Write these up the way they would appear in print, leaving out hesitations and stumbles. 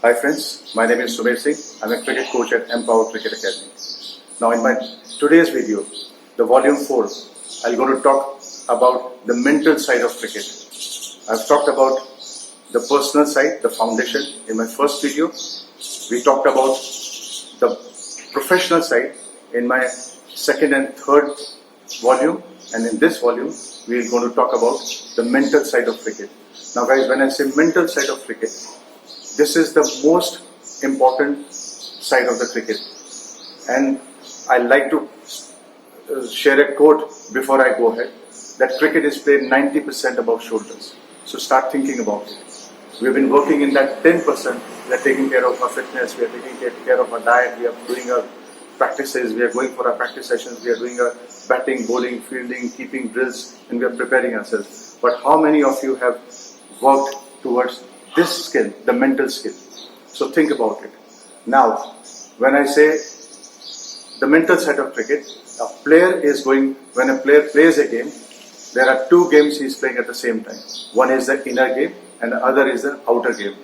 Hi friends, my name is Sumer Singh. I'm a cricket coach at Empower Cricket Academy. Now in my today's video, the volume 4, I'm going to talk about the mental side of cricket. I've talked about the personal side, the foundation in my first video. We talked about the professional side in my second and third volume, and in this volume we're going to talk about the mental side of cricket. Now guys, when I say mental side of cricket, this is the most important side of the cricket, and I like to share a quote before I go ahead, that cricket is played 90% above shoulders. So start thinking about it. We've been working in that 10%. We are taking care of our fitness, we are taking care of our diet, we are doing our practices, we are going for our practice sessions, we are doing our batting, bowling, fielding, keeping drills, and we are preparing ourselves. But how many of you have worked towards this skill, the mental skill? So think about it. Now, when I say the mental side of cricket, when a player plays a game, there are two games he is playing at the same time. One is the inner game and the other is the outer game.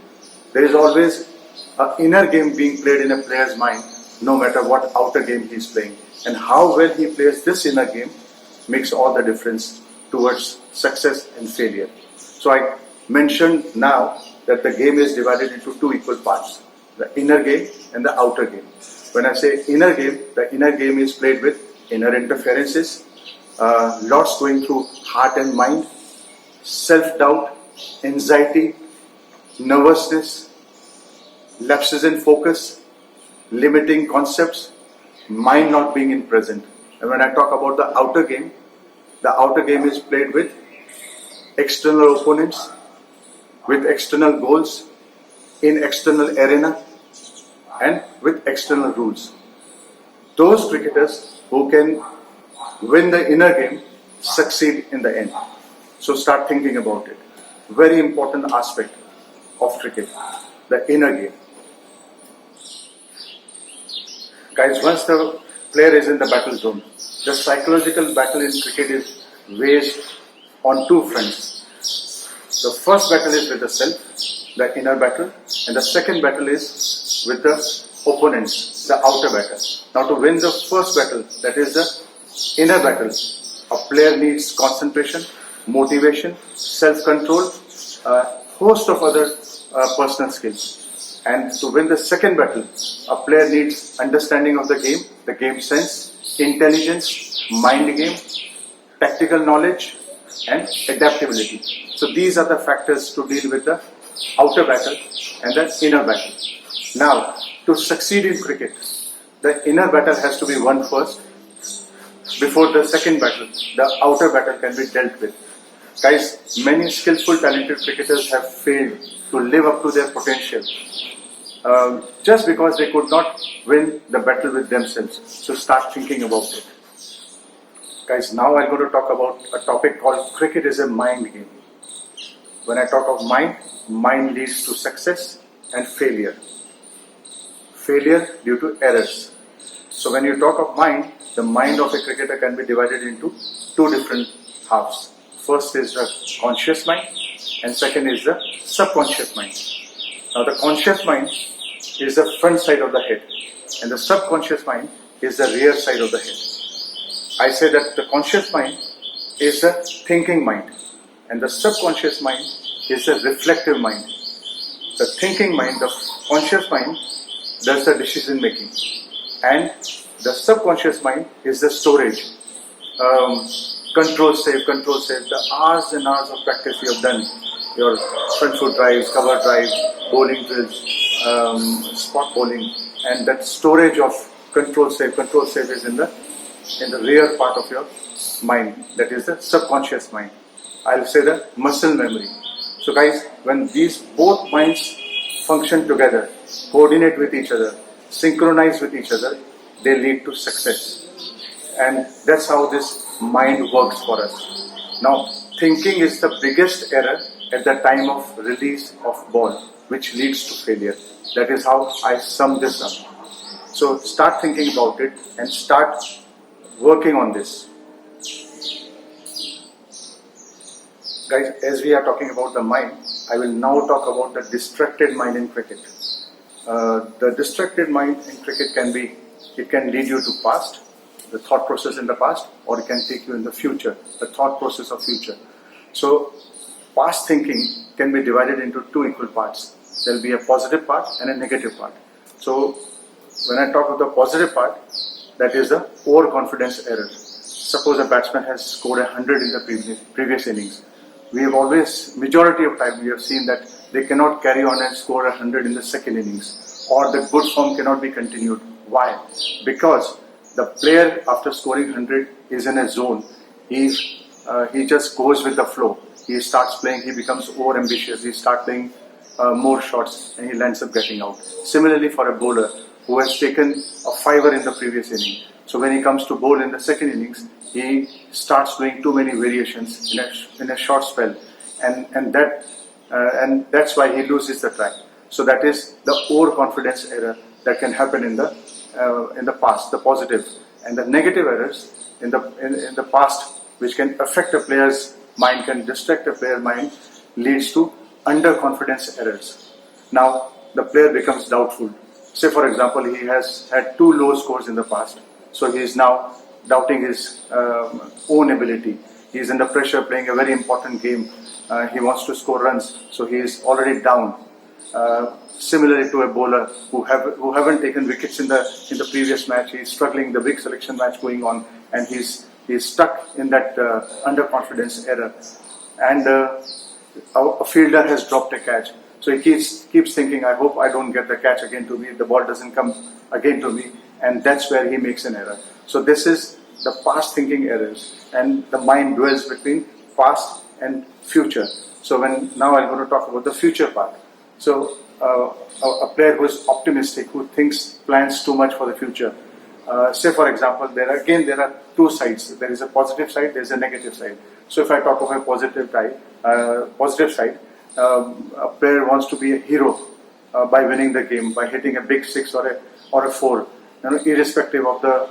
There is always an inner game being played in a player's mind, no matter what outer game he is playing. And how well he plays this inner game makes all the difference towards success and failure. So I mentioned now that the game is divided into two equal parts, the inner game and the outer game. When I say inner game, the inner game is played with inner interferences, lots going through heart and mind, self-doubt, anxiety, nervousness, lapses in focus, limiting concepts, mind not being in present. And when I talk about the outer game is played with external opponents, with external goals, in external arena, and with external rules. Those cricketers who can win the inner game succeed in the end. So start thinking about it. Very important aspect of cricket, the inner game. Guys, once the player is in the battle zone, the psychological battle in cricket is waged on two fronts. The first battle is with the self, the inner battle, and the second battle is with the opponents, the outer battle. Now to win the first battle, that is the inner battle, a player needs concentration, motivation, self-control, a host of other personal skills. And to win the second battle, a player needs understanding of the game sense, intelligence, mind game, tactical knowledge, and adaptability. So these are the factors to deal with the outer battle and the inner battle. Now, to succeed in cricket, the inner battle has to be won first before the second battle, the outer battle, can be dealt with. Guys, many skillful, talented cricketers have failed to live up to their potential just because they could not win the battle with themselves. So start thinking about it. Guys, now I'm going to talk about a topic called cricket is a mind game. When I talk of mind leads to success and failure. Failure due to errors. So when you talk of mind, the mind of a cricketer can be divided into two different halves. First is the conscious mind and second is the subconscious mind. Now the conscious mind is the front side of the head and the subconscious mind is the rear side of the head. I say that the conscious mind is the thinking mind and the subconscious mind is the reflective mind. The thinking mind, the conscious mind, does the decision making, and the subconscious mind is the storage. Control save, the hours and hours of practice you have done, your front foot drives, cover drives, bowling drills, spot bowling, and that storage of control save is in the rear part of your mind, that is the subconscious mind. I'll say the muscle memory. So guys, when these both minds function together, coordinate with each other, synchronize with each other, they lead to success. And that's how this mind works for us. Now, thinking is the biggest error at the time of release of ball, which leads to failure. That is how I sum this up. So start thinking about it and start working on this. Guys, as we are talking about the mind, I will now talk about the distracted mind in cricket. The distracted mind in cricket it can lead you to past, the thought process in the past, or it can take you in the future, the thought process of future. So past thinking can be divided into two equal parts. There will be a positive part and a negative part. So when I talk of the positive part, that is the overconfidence error. Suppose a batsman has scored 100 in the previous innings. We have always, majority of time, we have seen that they cannot carry on and score 100 in the second innings, or the good form cannot be continued. Why? Because the player, after scoring 100, is in a zone. He just goes with the flow. He starts playing, he becomes over ambitious, he starts playing more shots, and he ends up getting out. Similarly, for a bowler who has taken a fiver in the previous inning, so when he comes to bowl in the second innings, he starts doing too many variations in a short spell, and that's why he loses the track. So that is the overconfidence error that can happen in the past, the positive, and the negative errors in the past, which can affect a player's mind, can distract a player's mind, leads to underconfidence errors. Now the player becomes doubtful. Say for example, he has had 2 low scores in the past, so he is now doubting his own ability. He is under pressure playing a very important game. He wants to score runs, so he is already down. Similarly to a bowler who haven't taken wickets in the previous match, he is struggling, the big selection match going on, and he's stuck in that underconfidence error. And a fielder has dropped a catch, so he keeps thinking, I hope I don't get the catch again to me, the ball doesn't come again to me, and that's where he makes an error. So this is the past thinking errors, and the mind dwells between past and future. So now I'm going to talk about the future part. So a player who is optimistic, who plans too much for the future. Say for example, there are 2 sides. There is a positive side, there is a negative side. So if I talk of a positive side, a player wants to be a hero by winning the game, by hitting a big 6 or a 4. Irrespective of the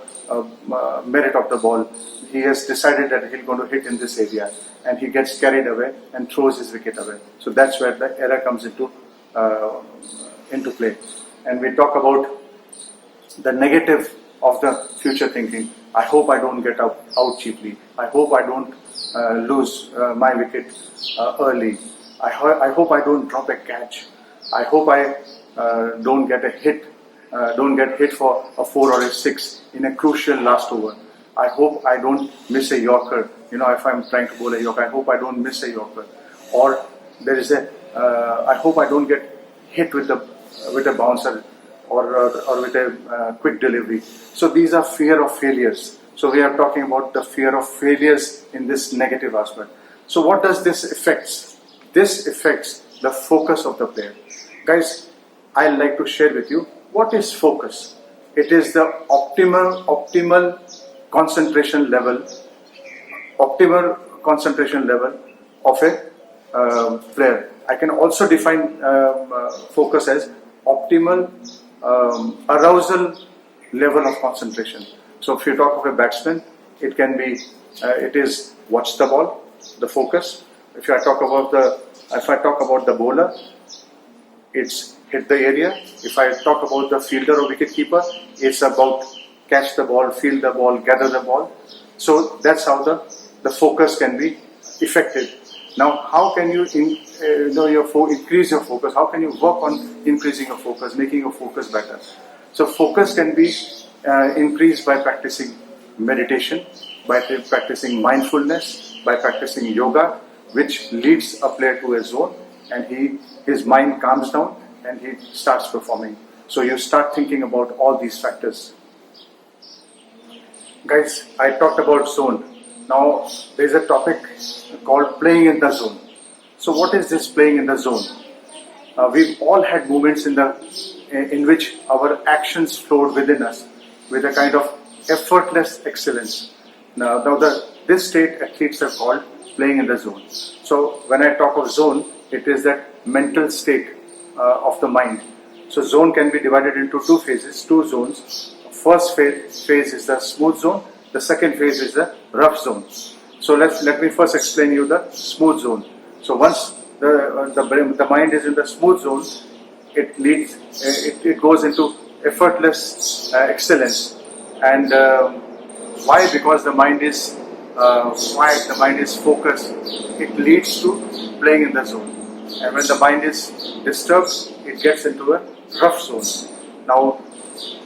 merit of the ball, he has decided that he's going to hit in this area, and he gets carried away and throws his wicket away. So that's where the error comes into play. And we talk about the negative of the future thinking. I hope I don't get out cheaply. I hope I don't lose my wicket early. I hope I don't drop a catch. I hope I don't get hit for a 4 or a 6 in a crucial last over. I hope I don't miss a Yorker. If I'm trying to bowl a Yorker, I hope I don't miss a Yorker. Or there is I hope I don't get hit with a bouncer or with a quick delivery. So these are fear of failures. So we are talking about the fear of failures in this negative aspect. So what does this affect? This affects the focus of the player. Guys, I'd like to share with you what is focus. It is the optimal concentration level of a player. I can also define focus as optimal arousal level of concentration. So if you talk of a batsman, it is watch the ball, the focus. If I talk about the bowler, it's hit the area. If I talk about the fielder or wicket keeper, it's about catch the ball, field the ball, gather the ball. So that's how the focus can be effective. Now, how can you increase your focus? How can you work on increasing your focus, making your focus better? So focus can be increased by practicing meditation, by practicing mindfulness, by practicing yoga, which leads a player to a zone, and his mind calms down and he starts performing. So you start thinking about all these factors. Guys, I talked about zone. Now there is a topic called playing in the zone. So what is this playing in the zone? We've all had moments in which our actions flowed within us with a kind of effortless excellence. Now this state athletes are called playing in the zone. So when I talk of zone, it is that mental state of the mind. So zone can be divided into 2 phases, 2 zones. First phase is the smooth zone. The second phase is the rough zone. So let me first explain you the smooth zone. So once the mind is in the smooth zone, it leads, it goes into effortless excellence. And why? Because the mind is quiet, the mind is focused. It leads to playing in the zone. And when the mind is disturbed, it gets into a rough zone. Now,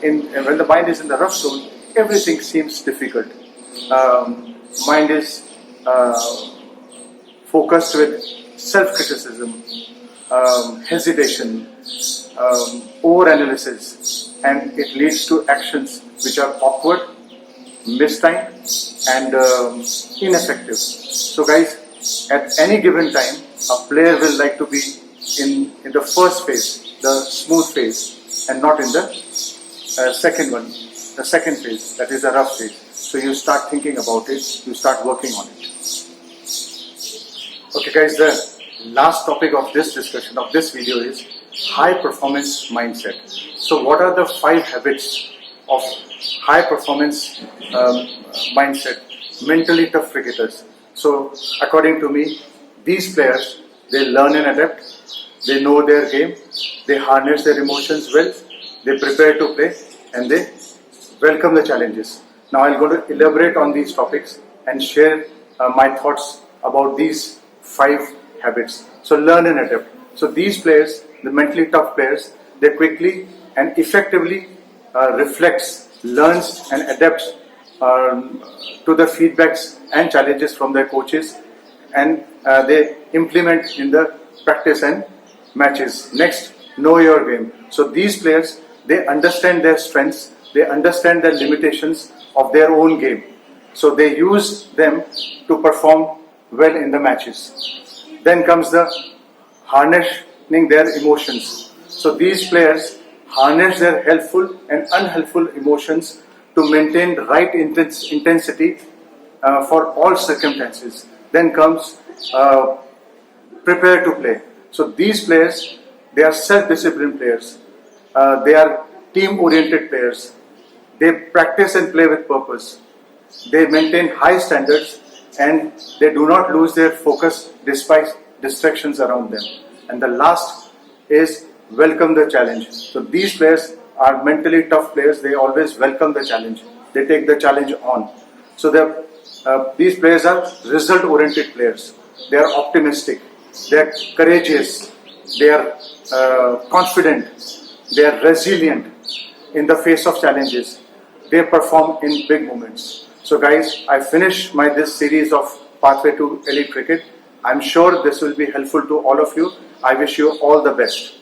when the mind is in the rough zone, everything seems difficult. Mind is focused with self-criticism, hesitation, over-analysis, and it leads to actions which are awkward, mistimed, and ineffective. So guys, at any given time, a player will like to be in the first phase, the smooth phase, and not in the second one, the second phase, that is the rough phase. So you start thinking about it, you start working on it. Okay guys, the last topic of this discussion, of this video, is high performance mindset. So what are the 5 habits of high performance mindset, mentally tough cricketers? So according to me, these players, they learn and adapt, they know their game, they harness their emotions well, they prepare to play, and they welcome the challenges. Now I'm going to elaborate on these topics and share my thoughts about these 5 habits. So learn and adapt. So these players, the mentally tough players, they quickly and effectively reflects, learns and adapts to the feedbacks and challenges from their coaches, and they implement in the practice and matches. Next, know your game. So these players, they understand their strengths, they understand the limitations of their own game. So they use them to perform well in the matches. Then comes the harnessing their emotions. So these players harness their helpful and unhelpful emotions to maintain the right intensity for all circumstances. Then comes prepare to play. So these players, they are self-disciplined players. They are team-oriented players. They practice and play with purpose. They maintain high standards and they do not lose their focus despite distractions around them. And the last is welcome the challenge. So these players are mentally tough players. They always welcome the challenge. They take the challenge on. So these players are result-oriented players. They are optimistic. They are courageous. They are confident. They are resilient in the face of challenges. They perform in big moments. So guys, I finished this series of Pathway to Elite Cricket. I'm sure this will be helpful to all of you. I wish you all the best.